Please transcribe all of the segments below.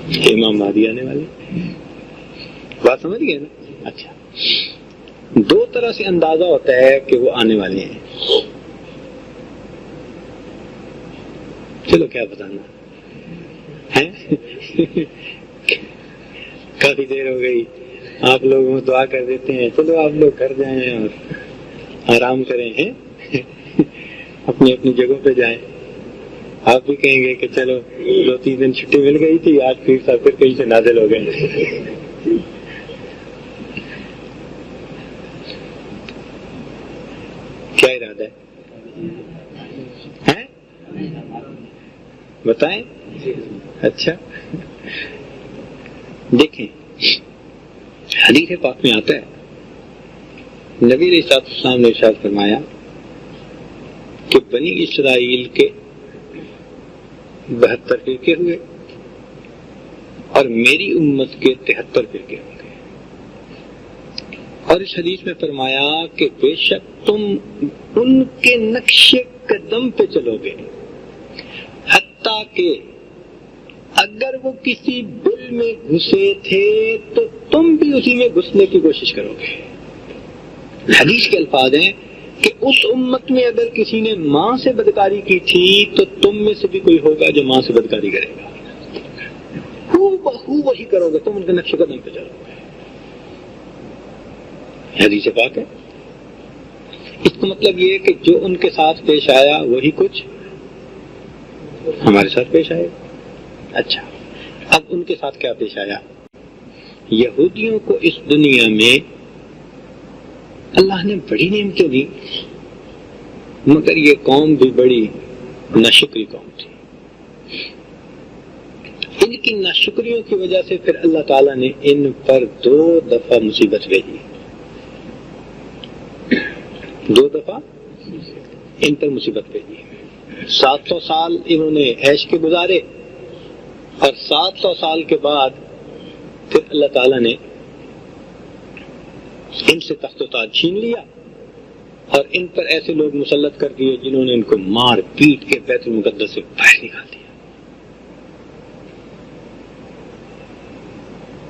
امام مہدی آنے والے. بات سمجھ گئے نا؟ اچھا، دو طرح سے اندازہ ہوتا ہے کہ وہ آنے والے ہیں. چلو کیا بتانا ہے. کافی دیر ہو گئی، آپ لوگ دعا کر دیتے ہیں. چلو آپ لوگ گھر جائیں اور آرام کریں ہیں، اپنی اپنی جگہوں پہ جائیں. آپ بھی کہیں گے کہ چلو 2-3 دن چھٹی مل گئی تھی، آج پھر کہیں سے نازل ہو گئے. کیا ارادہ ہے بتائیں. اچھا دیکھیں، حدیث پاک میں آتا ہے نبی علیہ السلام نے ارشاد فرمایا کہ بنی اسرائیل کے 72 فرقے ہوئے اور میری امت کے 73 فرقے ہوں گے. اور اس حدیث میں فرمایا کہ بے شک تم ان کے نقش قدم پہ چلو گے، حتیٰ کہ اگر وہ کسی بل میں گھسے تھے تو تم بھی اسی میں گھسنے کی کوشش کرو گے. حدیث کے الفاظ ہیں کہ اس امت میں اگر کسی نے ماں سے بدکاری کی تھی تو تم میں سے بھی کوئی ہوگا جو ماں سے بدکاری کرے گا. ہو وہی کرو گے، تم ان کے نقش قدم پہ چلو گے. حدیث پاک ہے. اس کا مطلب یہ ہے کہ جو ان کے ساتھ پیش آیا وہی کچھ ہمارے ساتھ پیش آئے. اچھا، اب ان کے ساتھ کیا پیش آیا؟ یہودیوں کو اس دنیا میں اللہ نے بڑی نعمتیں دی، مگر یہ قوم بھی بڑی ناشکری قوم تھی. ان کی ناشکریوں کی وجہ سے پھر اللہ تعالیٰ نے ان پر 2 دفعہ مصیبت بھیجی. 2 دفعہ ان پر مصیبت بھیجی. 700 سال انہوں نے عیش کے گزارے اور 700 سال کے بعد پھر اللہ تعالیٰ نے ان سے تخت و تاج چھین لیا اور ان پر ایسے لوگ مسلط کر دیے جنہوں نے ان کو مار پیٹ کے بیت المقدس سے باہر نکال دیا.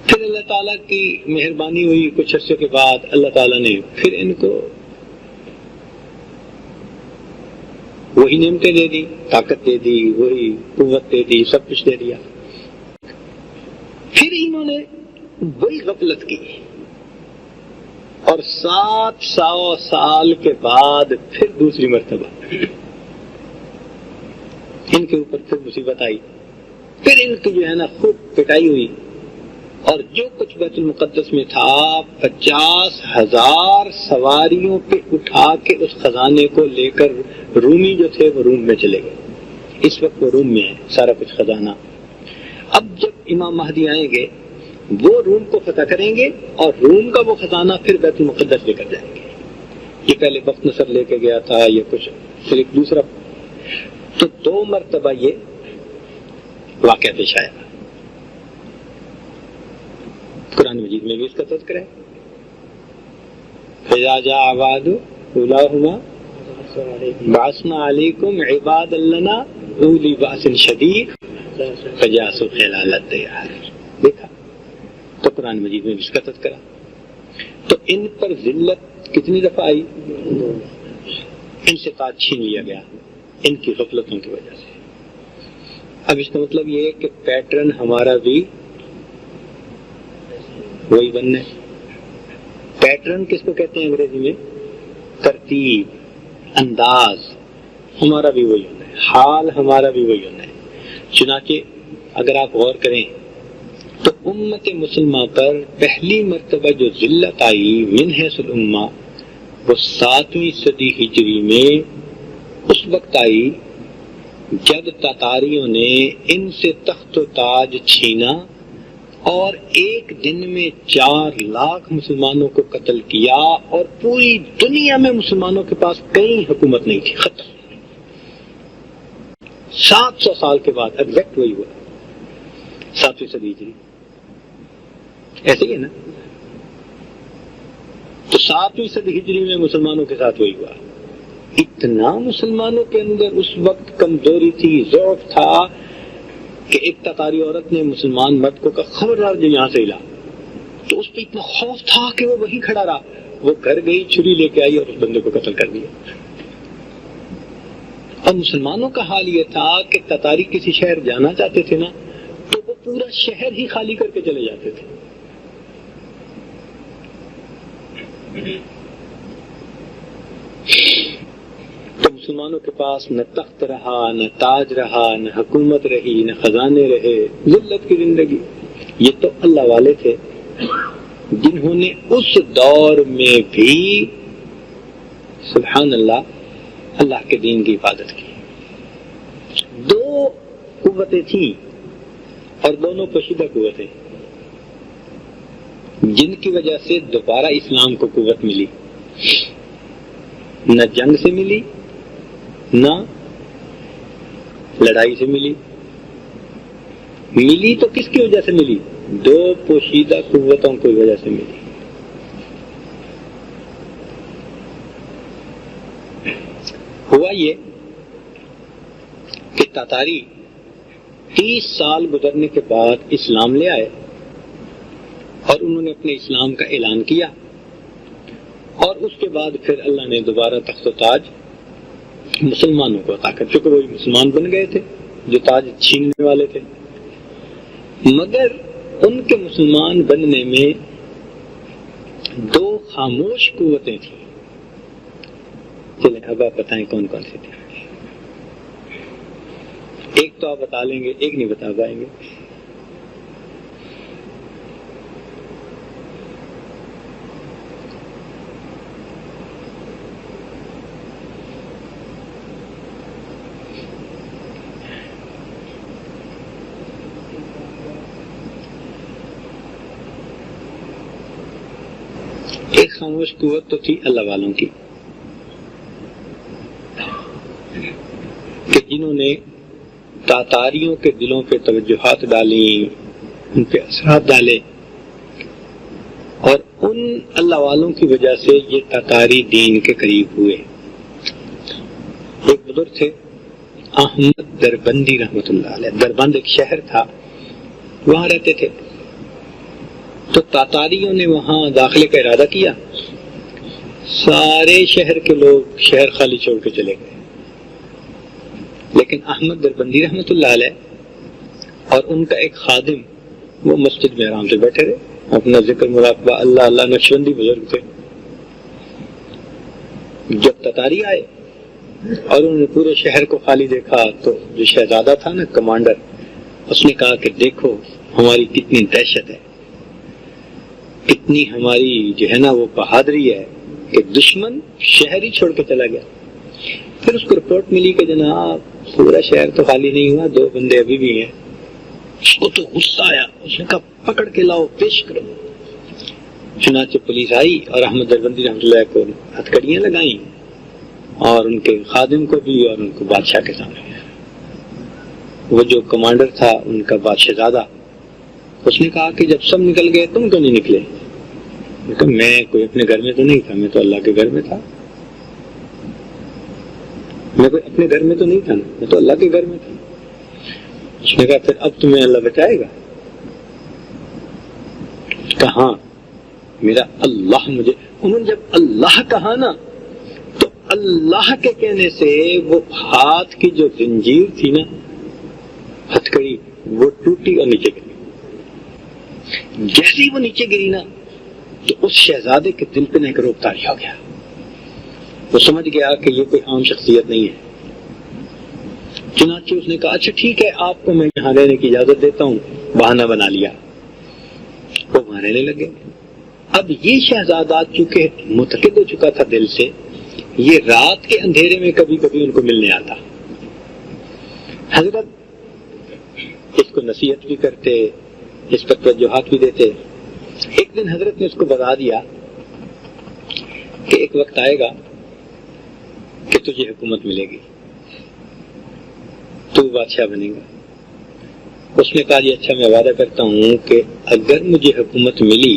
پھر اللہ تعالیٰ کی مہربانی ہوئی، کچھ عرصے کے بعد اللہ تعالیٰ نے پھر ان کو وہی نعمتیں دے دی، طاقت دے دی، وہی قوت دے دی، سب کچھ دے دیا. پھر انہوں نے وہی غفلت کی اور 700 سال کے بعد پھر دوسری مرتبہ ان کے اوپر پھر مصیبت آئی. پھر ان کی جو ہے نا خوب پٹائی ہوئی اور جو کچھ بیت المقدس میں تھا 50,000 سواریوں پہ اٹھا کے اس خزانے کو لے کر رومی جو تھے وہ روم میں چلے گئے. اس وقت وہ روم میں ہے سارا کچھ خزانہ. اب جب امام مہدی آئیں گے وہ روم کو فتح کریں گے اور روم کا وہ خزانہ پھر بیت المقدس لے کر جائیں گے. یہ پہلے بخت نصر لے کے گیا تھا، یہ کچھ پھر ایک دوسرا. تو 2 مرتبہ یہ واقعہ پیش آیا. قرآن مجید میں بھی اس کا تذکرہ ہے. فَإِذَا جَاءَ وَعْدُ أُولَاهُمَا بَعَثْنَا عَلَيْكُمْ عِبَادًا لَّنَا أُولِي بَأْسٍ شَدِيدٍ فَجَاسُوا خِلَالَ الدِّيَارِ. دیکھا تو قرآن مجید میں بھی اس کا تذکرہ. تو ان پر ذلت کتنی دفعہ آئی؟ ان سے تاج چھین لیا گیا ان کی غفلتوں کی وجہ سے. اب اس کا مطلب یہ ہے کہ پیٹرن ہمارا بھی وہی بننا ہے. پیٹرن کس کو کہتے ہیں انگریزی میں؟ ترتیب، انداز. ہمارا بھی وہی ہونا ہے، حال ہمارا بھی وہی ہونا ہے. چنانچہ اگر آپ غور کریں تو امت مسلمہ پر پہلی مرتبہ جو ذلت آئی من حیث الامہ وہ 7ویں صدی ہجری میں اس وقت آئی جب تاتاریوں نے ان سے تخت و تاج چھینا اور ایک دن میں 4 لاکھ مسلمانوں کو قتل کیا اور پوری دنیا میں مسلمانوں کے پاس کہیں حکومت نہیں تھی. ختم. 700 سال کے بعد ایگزیکٹ وہی ہوا 7ویں صدی ہجری. ایسے ہی ہے نا؟ تو 7ویں صدی ہجری میں مسلمانوں کے ساتھ وہی ہوا. اتنا مسلمانوں کے اندر اس وقت کمزوری تھی، ضعف تھا کہ ایک تاتاری عورت نے مسلمان مرد کو کہا خبردار جو یہاں سے ہلا، تو اس پہ اتنا خوف تھا کہ وہ وہیں کھڑا رہا. وہ گھر گئی، چھری لے کے آئی اور اس بندے کو قتل کر دیا. اور مسلمانوں کا حال یہ تھا کہ تاتاری کسی شہر جانا چاہتے تھے نا تو وہ پورا شہر ہی خالی کر کے چلے جاتے تھے. تو مسلمانوں کے پاس نہ تخت رہا، نہ تاج رہا، نہ حکومت رہی، نہ خزانے رہے، ذلت کی زندگی. یہ تو اللہ والے تھے جنہوں نے اس دور میں بھی سبحان اللہ اللہ کے دین کی حفاظت کی. دو قوتیں تھیں اور دونوں پوشیدہ قوتیں جن کی وجہ سے دوبارہ اسلام کو قوت ملی. نہ جنگ سے ملی، نہ لڑائی سے ملی. ملی تو کس کی وجہ سے ملی؟ دو پوشیدہ قوتوں کی وجہ سے ملی. ہوا یہ کہ تاتاری 30 سال گزرنے کے بعد اسلام لے آئے اور انہوں نے اپنے اسلام کا اعلان کیا، اور اس کے بعد پھر اللہ نے دوبارہ تخت و تاج مسلمانوں کو عطا کر، چونکہ وہی مسلمان بن گئے تھے جو تاج چھیننے والے تھے. مگر ان کے مسلمان بننے میں دو خاموش قوتیں تھیں. چلیں اب آپ بتائیں کون کون سی تھیں. ایک تو آپ بتا لیں گے، ایک نہیں بتا پائیں گے. ایک خاموش قوت تو تھی اللہ والوں کی کہ جنہوں نے تاتاریوں کے دلوں پہ توجہات ڈالیں، ان پہ اثرات ڈالے، اور ان اللہ والوں کی وجہ سے یہ تاتاری دین کے قریب ہوئے. ایک بزرگ تھے احمد دربندی رحمۃ اللہ علیہ. دربند ایک شہر تھا، وہاں رہتے تھے. تو تاتاریوں نے وہاں داخلے کا ارادہ کیا، سارے شہر کے لوگ شہر خالی چھوڑ کے چلے گئے. لیکن احمد دربندی رحمۃ اللہ علیہ اور ان کا ایک خادم وہ مسجد میں آرام سے بیٹھے رہے، اپنا ذکر مراقبہ اللہ اللہ. نقشبندی بزرگ تھے. جب تاتاری آئے اور انہوں نے پورے شہر کو خالی دیکھا تو جو شہزادہ تھا نا کمانڈر، اس نے کہا کہ دیکھو ہماری کتنی دہشت ہے، کتنی ہماری جو ہے نا وہ بہادری ہے کہ دشمن شہر ہی چھوڑ کے چلا گیا. پھر اس کو رپورٹ ملی کہ جناب پورا شہر تو خالی نہیں ہوا، 2 بندے ابھی بھی ہیں. اس کو تو غصہ آیا، اس نے کہا پکڑ کے لاؤ، پیش کرو. چنانچہ پولیس آئی اور احمد دربندی رحمۃ اللہ کو ہتھکڑیاں لگائیں اور ان کے خادم کو بھی، اور ان کو بادشاہ کے سامنے. وہ جو کمانڈر تھا ان کا بادشاہ زادہ، اس نے کہا کہ جب سب نکل گئے تم کیوں نہیں نکلے؟ میں کوئی اپنے گھر میں تو نہیں تھا، میں تو اللہ کے گھر میں تھا. میں کوئی اپنے گھر میں تو نہیں تھا نا، میں تو اللہ کے گھر میں تھا. اس نے کہا پھر اب تمہیں اللہ بچائے گا؟ کہاں میرا اللہ مجھے. انہوں نے جب اللہ کہا نا تو اللہ کے کہنے سے وہ ہاتھ کی جو زنجیر تھی نا، ہتھکڑی، وہ ٹوٹی اور نیچے گری. جیسے ہی وہ نیچے گری نا تو اس شہزادے کے دل پہ ایک روب طاری ہو گیا. وہ سمجھ گیا کہ یہ کوئی عام شخصیت نہیں ہے. چنانچہ اس نے کہا اچھا ٹھیک ہے، آپ کو میں یہاں رہنے کی اجازت دیتا ہوں. بہانہ بنا لیا، وہ وہاں رہنے لگے. اب یہ شہزادہ چونکہ متقد ہو چکا تھا دل سے، یہ رات کے اندھیرے میں کبھی کبھی ان کو ملنے آتا. حضرت اس کو نصیحت بھی کرتے، اس پر توجہات بھی دیتے. ایک دن حضرت نے اس کو بتا دیا کہ ایک وقت آئے گا کہ تجھے حکومت ملے گی، تو بادشاہ بنے گا. اس نے کہا جی اچھا، میں وعدہ کرتا ہوں کہ اگر مجھے حکومت ملی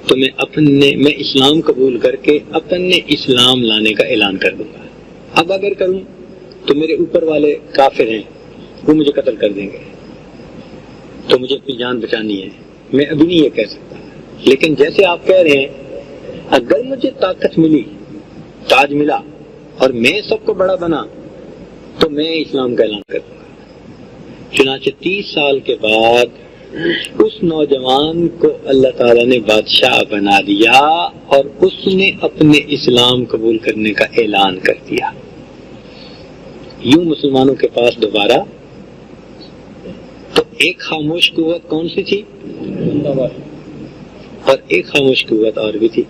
تو میں اسلام قبول کر کے اپنے اسلام لانے کا اعلان کر دوں گا. اب اگر کروں تو میرے اوپر والے کافر ہیں، وہ مجھے قتل کر دیں گے. تو مجھے اپنی جان بچانی ہے، میں ابھی نہیں یہ کہہ سکتا، لیکن جیسے آپ کہہ رہے ہیں اگر مجھے طاقت ملی، تاج ملا اور میں سب کو بڑا بنا تو میں اسلام کا اعلان کر دوں گا۔ چنانچہ 30 سال کے بعد اس نوجوان کو اللہ تعالیٰ نے بادشاہ بنا دیا اور اس نے اپنے اسلام قبول کرنے کا اعلان کر دیا۔ یوں مسلمانوں کے پاس دوبارہ تو ایک خاموش قوت کون سی تھی اور ایک خاموش قوت اور بھی تھی،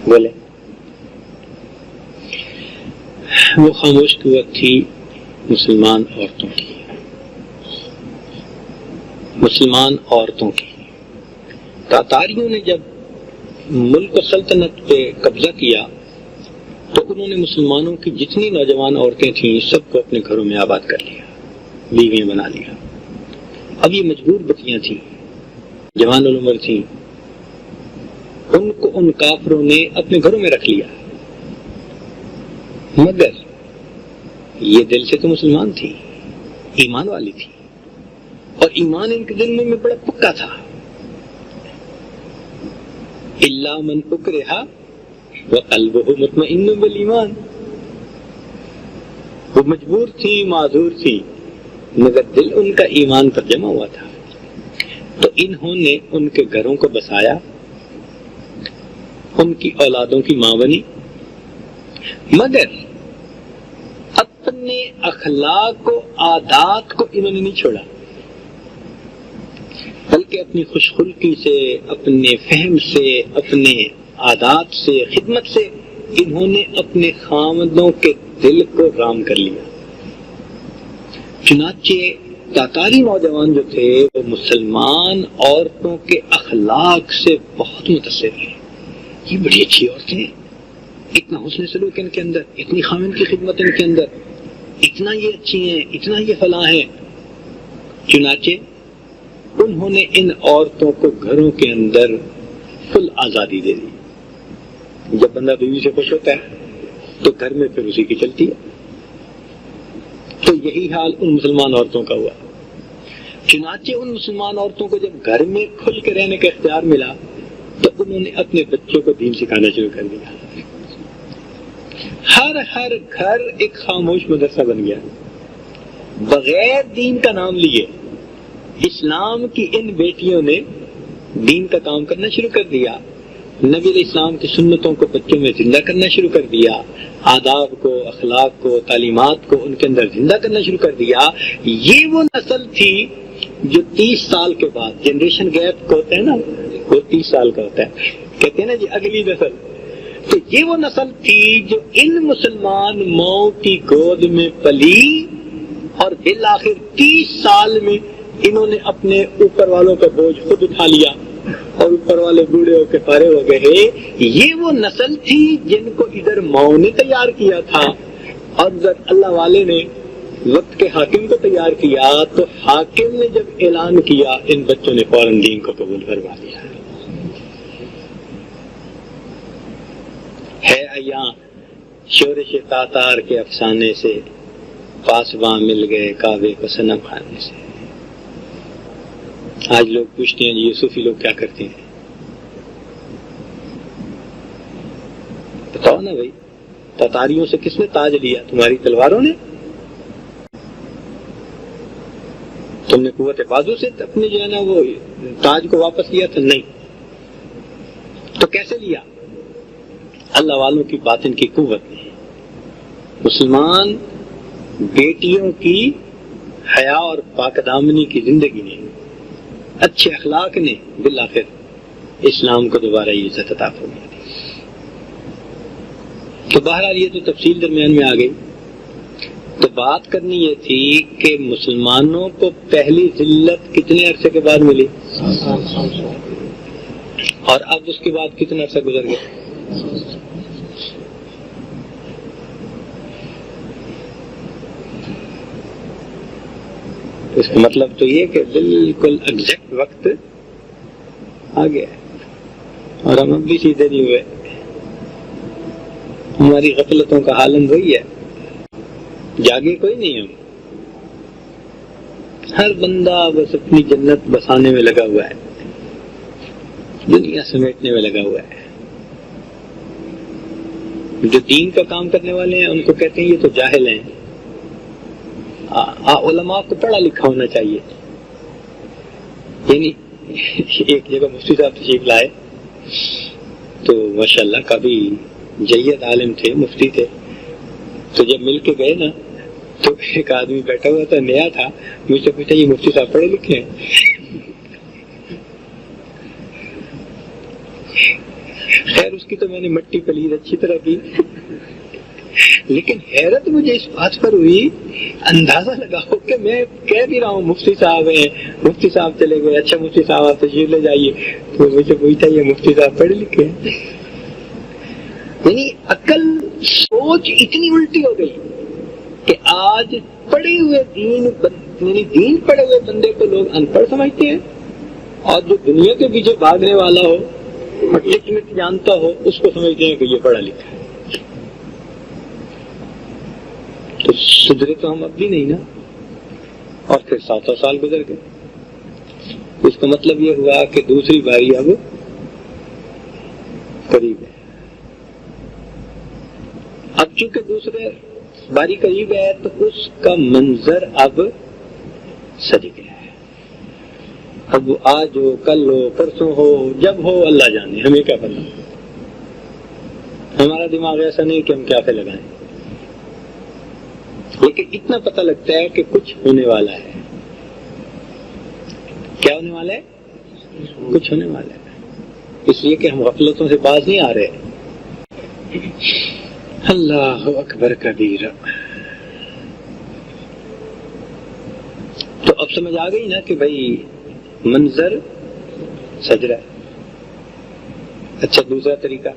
بولے وہ خاموش قوت تھی مسلمان عورتوں کی، مسلمان عورتوں کی۔ تاتاریوں نے جب ملک و سلطنت پہ قبضہ کیا تو انہوں نے مسلمانوں کی جتنی نوجوان عورتیں تھیں سب کو اپنے گھروں میں آباد کر لیا، بیویاں بنا لیا۔ اب یہ مجبور بچیاں تھیں، جوان العمر تھیں، ان کو ان کافروں نے اپنے گھروں میں رکھ لیا، مگر یہ دل سے تو مسلمان تھی، ایمان والی تھی، اور ایمان ان کے دل میں بڑا پکا تھا۔ الا من اکرہ وقلبہ مطمئن بالایمان، وہ مجبور تھی، معذور تھی، مگر دل ان کا ایمان پر جمع ہوا تھا، تو انہوں نے ان کے گھروں کو بسایا، ان کی اولادوں کی ماں بنی، مگر اپنے اخلاق و عادات کو انہوں نے نہیں چھوڑا، بلکہ اپنی خوش خلقی سے، اپنے فہم سے، اپنے عادات سے، خدمت سے انہوں نے اپنے خامدوں کے دل کو رام کر لیا۔ چنانچہ تاتاری نوجوان جو تھے وہ مسلمان عورتوں کے اخلاق سے بہت متاثر ہوئے، یہ بڑی اچھی عورتیں ہیں، اتنا حسن سلوک ان کے اندر، اتنی خامن کی خدمت ان کے اندر، اتنا یہ اچھی ہیں، اتنا یہ فلاں ہیں۔ چنانچہ انہوں نے ان عورتوں کو گھروں کے اندر فل آزادی دے دی۔ جب بندہ بیوی سے خوش ہوتا ہے تو گھر میں پھر اسی کی چلتی ہے، تو یہی حال ان مسلمان عورتوں کا ہوا۔ چنانچہ ان مسلمان عورتوں کو جب گھر میں کھل کے رہنے کا اختیار ملا تو انہوں نے اپنے بچوں کو دین سکھانا شروع کر دیا۔ ہر گھر ایک خاموش مدرسہ بن گیا، بغیر دین کا نام لیے اسلام کی ان بیٹیوں نے دین کا کام کرنا شروع کر دیا، نبی علیہ السلام کی سنتوں کو بچوں میں زندہ کرنا شروع کر دیا، آداب کو، اخلاق کو، تعلیمات کو ان کے اندر زندہ کرنا شروع کر دیا۔ یہ وہ نسل تھی جو 30 سال کے بعد، جنریشن گیپ کو ہوتا ہے نا، وہ 30 سال کا ہوتا ہے، کہتے ہیں نا جی اگلی نسل، تو یہ وہ نسل تھی جو ان مسلمان ماؤں کی گود میں پلی اور بالآخر 30 سال میں انہوں نے اپنے اوپر والوں کا بوجھ خود اٹھا لیا اور اوپر والے بوڑھے ہو کے پارے ہو گئے۔ یہ وہ نسل تھی جن کو ادھر ماؤں نے تیار کیا تھا اور ادھر اللہ والے نے وقت کے حاکم کو تیار کیا، تو حاکم نے جب اعلان کیا ان بچوں نے فوراً دین کو قبول کروا لیا۔ ہے ایاں شورش تاتار کے افسانے سے، پاسباں مل گئے کعبے کو صنم خانے سے۔ آج لوگ پوچھتے ہیں یہ صوفی لوگ کیا کرتے ہیں؟ بتاؤ نا بھائی، تاتاریوں سے کس نے تاج لیا؟ تمہاری تلواروں نے؟ تم نے قوت بازو سے اپنے جو ہے نا وہ تاج کو واپس لیا تھا؟ نہیں۔ تو کیسے لیا؟ اللہ والوں کی باطن کی قوت نے، مسلمان بیٹیوں کی حیا اور پاک دامنی کی زندگی نے، اچھے اخلاق نے بالآخر اسلام کو دوبارہ یہ عزت عطا فرمائی دی۔ تو بہرحال یہ تو تفصیل درمیان میں آ گئی۔ تو بات کرنی یہ تھی کہ مسلمانوں کو پہلی ذلت کتنے عرصے کے بعد ملی اور اب اس کے بعد کتنا عرصہ گزر گیا؟ اس کا مطلب تو یہ کہ بالکل ایگزیکٹ وقت آ گیا ہے اور ہم اب بھی سیدھے نہیں ہوئے۔ ہماری غفلتوں کا عالم وہی ہے، جاگے کوئی نہیں ہم، ہر بندہ بس اپنی جنت بسانے میں لگا ہوا ہے، دنیا سمیٹنے میں لگا ہوا ہے۔ جو دین کا کام کرنے والے ہیں ان کو کہتے ہیں یہ تو جاہل ہیں، علماء کو پڑھا لکھا ہونا چاہیے۔ یعنی ایک جگہ مفتی صاحب تشریف لائے تو ماشاءاللہ کافی جید عالم تھے، مفتی تھے، تو جب مل کے گئے نا تو ایک آدمی بیٹھا ہوا تھا، نیا تھا، مجھ سے پوچھا یہ مفتی صاحب پڑھے لکھے ہیں؟ خیر اس کی تو میں نے مٹی پلید اچھی طرح کی، لیکن حیرت مجھے اس بات پر ہوئی، اندازہ لگاؤ کہ میں کہہ بھی رہا ہوں مفتی صاحب ہیں، مفتی صاحب چلے گئے، اچھا مفتی صاحب آپ تشریف لے جائیے، تو مجھ سے پوچھتا یہ مفتی صاحب پڑھے لکھے ہیں؟ یعنی عقل سوچ اتنی الٹی ہو گئی کہ آج پڑھے ہوئے دین پڑھے ہوئے بندے کو لوگ ان پڑھ سمجھتے ہیں، اور جو دنیا کے پیچھے بھاگنے والا ہو اور ٹیکنک جانتا ہو اس کو سمجھتے ہیں کہ یہ پڑھا لکھا ہے۔ تو سدھرے تو ہم اب بھی نہیں نا، اور پھر 7 سال گزر گئے، اس کا مطلب یہ ہوا کہ دوسری باری اب قریب ہے۔ اب چونکہ دوسرے باری قریب ہے تو اس کا منظر اب سج گیا ہے، اب آج ہو، کل ہو، پرسوں ہو، جب ہو اللہ جانے، ہمیں کیا پتا، ہمارا دماغ ایسا نہیں کہ ہم کیا پہ لگائیں، لیکن اتنا پتہ لگتا ہے کہ کچھ ہونے والا ہے۔ کیا ہونے والا ہے؟ کچھ ہونے والا ہے، اس لیے کہ ہم غفلتوں سے باز نہیں آ رہے۔ اللہ اکبر کبیرہ۔ تو اب سمجھ آ گئی نا کہ بھائی منظر سج رہا ہے۔ اچھا دوسرا طریقہ،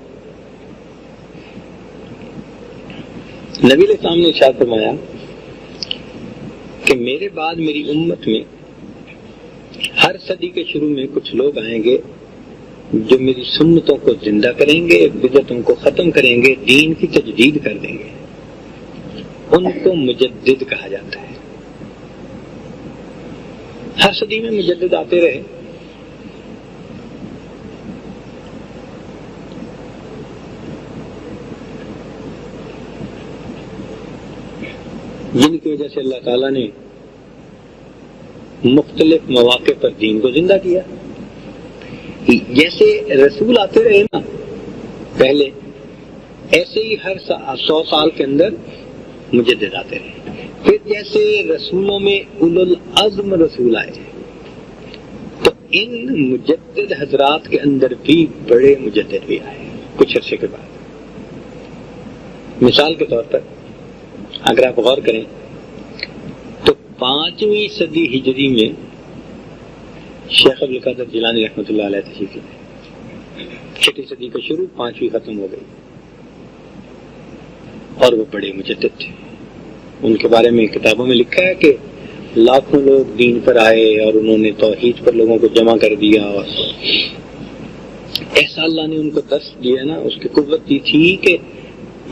نبی علیہ السلام نے ارشاد فرمایا کہ میرے بعد میری امت میں ہر صدی کے شروع میں کچھ لوگ آئیں گے جو میری سنتوں کو زندہ کریں گے، بدعتوں کو ختم کریں گے، دین کی تجدید کر دیں گے، ان کو مجدد کہا جاتا ہے۔ ہر صدی میں مجدد آتے رہے، جن کی وجہ سے اللہ تعالیٰ نے مختلف مواقع پر دین کو زندہ کیا۔ جیسے رسول آتے رہے نا پہلے، ایسے ہی ہر 100 سال کے اندر مجدد آتے رہے۔ پھر جیسے رسولوں میں اولو العزم رسول آئے تو ان مجدد حضرات کے اندر بھی بڑے مجدد بھی آئے کچھ عرصے کے بعد۔ مثال کے طور پر اگر آپ غور کریں تو 5ویں صدی ہجری میں شیخ عبدالقادر جیلانی رحمۃ اللہ علیہ تشریف لائے، 6 صدی کا شروع، 5ویں ختم ہو گئی، اور وہ بڑے مجدد تھے۔ ان کے بارے میں کتابوں میں لکھا ہے کہ لاکھوں لوگ دین پر آئے اور انہوں نے توحید پر لوگوں کو جمع کر دیا، اور ایسا اللہ نے ان کو درس دیا نا، اس کی قوت دی تھی کہ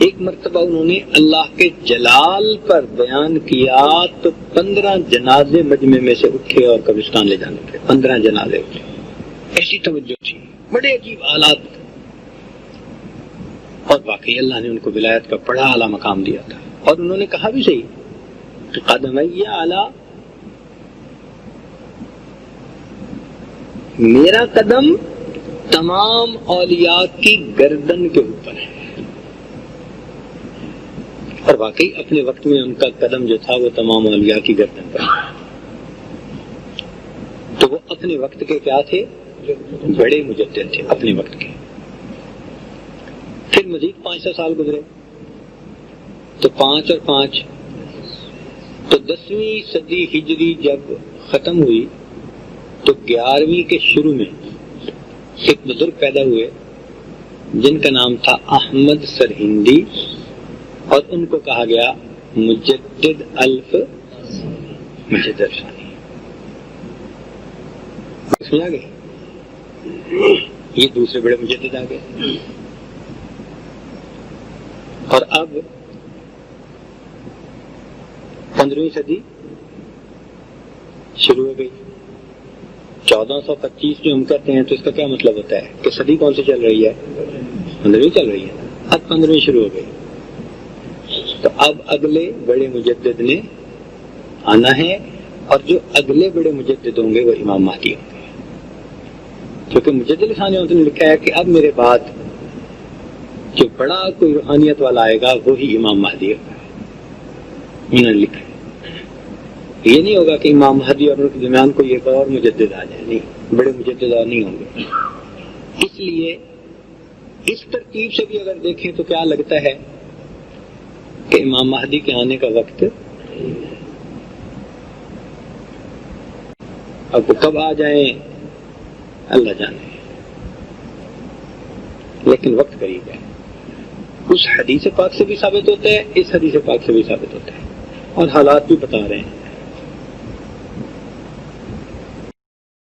ایک مرتبہ انہوں نے اللہ کے جلال پر بیان کیا تو 15 جنازے مجمع میں سے اٹھے اور قبرستان لے جانے تھے، 15 جنازے اٹھے، ایسی توجہ تھی، بڑے عجیب حالات، اور واقعی اللہ نے ان کو ولایت کا بڑا اعلیٰ مقام دیا تھا۔ اور انہوں نے کہا بھی صحیح کہ قدمیہ اعلیٰ، میرا قدم تمام اولیاء کی گردن کے اوپر ہے، اور واقعی اپنے وقت میں ان کا قدم جو تھا وہ تمام اولیاء کی گردن پر، تو وہ اپنے وقت کے کیا تھے؟ بڑے مجدد تھے اپنے وقت کے۔ پھر مزید 500 سال گزرے تو 5 اور 5 تو 10ویں صدی ہجری جب ختم ہوئی تو 11ویں کے شروع میں ایک بزرگ پیدا ہوئے جن کا نام تھا احمد سرہندی، اور ان کو کہا گیا مجدد الف مجدد ثانی۔ سمجھا گئے؟ یہ دوسرے بڑے مجدد آ گئے۔ اور اب 15ویں صدی شروع ہو گئی. 1425 جو ہم کہتے ہیں تو اس کا کیا مطلب ہوتا ہے کہ صدی کون سی چل رہی ہے؟ 15ویں چل رہی ہے. اب 15ویں شروع ہو گئی تو اب اگلے بڑے مجدد نے آنا ہے، اور جو اگلے بڑے مجدد ہوں گے وہ امام مہدی ہوں گے. کیونکہ مجدد ثانی نے لکھا ہے کہ اب میرے بعد جو بڑا کوئی روحانیت والا آئے گا وہی امام مہدی ہوگا. انہوں نے لکھا ہے یہ نہیں ہوگا کہ امام مہدی اور ان کے درمیان کوئی ایک اور مجدد آ جائے، نہیں، بڑے مجدد اور نہیں ہوں گے. اس لیے اس ترتیب سے بھی اگر دیکھیں تو کیا لگتا ہے کہ امام مہدی کے آنے کا وقت اب وہ کب آ جائیں اللہ جانے، لیکن وقت قریب ہے. اس حدیث پاک سے بھی ثابت ہوتا ہے، اس حدیث پاک سے بھی ثابت ہوتا ہے، اور حالات بھی بتا رہے ہیں.